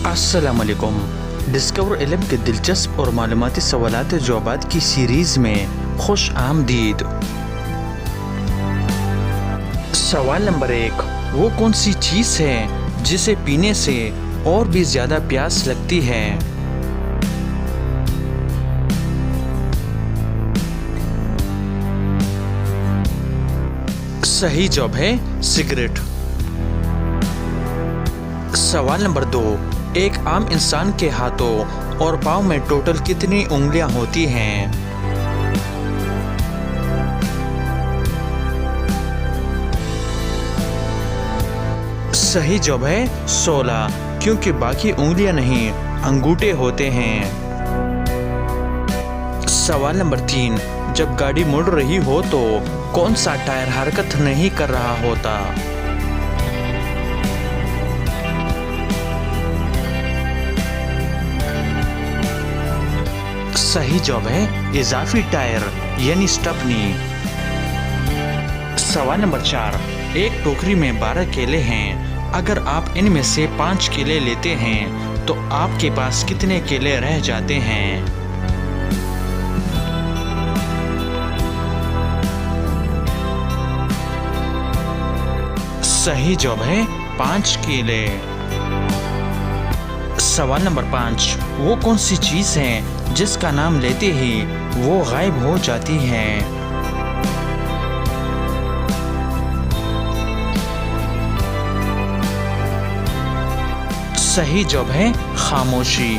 अस्सलामुअलैकुम। डिस्कवर इल्म के दिलचस्प और मालूमाती सवालात जवाबात की सीरीज़ में खुश आमदीद। सवाल नंबर 1, वो कौन सी चीज़ है जिसे पीने से और भी ज़्यादा प्यास लगती है? सही जवाब है सिगरेट। सवाल नंबर 2, एक आम इंसान के हाथों और पाँव में टोटल कितनी उंगलियां होती हैं? सही जवाब है 16, क्योंकि बाकी उंगलियां नहीं, अंगूठे होते हैं। सवाल नंबर 3, जब गाड़ी मुड़ रही हो तो कौन सा टायर हरकत नहीं कर रहा होता? सही जवाब है इजाफी टायर यानी स्टपनी। सवाल नंबर 4, एक टोकरी में 12 केले हैं। अगर आप इनमें से 5 केले लेते हैं तो आपके पास कितने केले रह जाते हैं? सही जवाब है 5 केले। सवाल नंबर 5, वो कौन सी चीज़ है जिसका नाम लेते ही वो गायब हो जाती है? सही जवाब है खामोशी।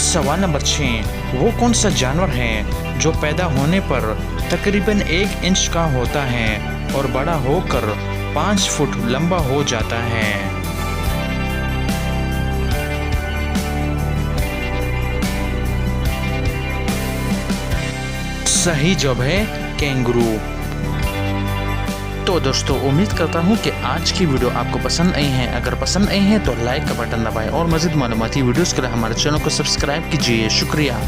सवाल नंबर 6, वो कौन सा जानवर है जो पैदा होने पर तकरीबन 1 इंच का होता है और बड़ा होकर 5 फुट लंबा हो जाता है? सही जवाब है कैंगरू। तो दोस्तों, उम्मीद करता हूँ कि आज की वीडियो आपको पसंद आई है। अगर पसंद आई है तो लाइक का बटन दबाएं और मज़ीद मालूमाती वीडियोस के लिए हमारे चैनल को सब्सक्राइब कीजिए। शुक्रिया।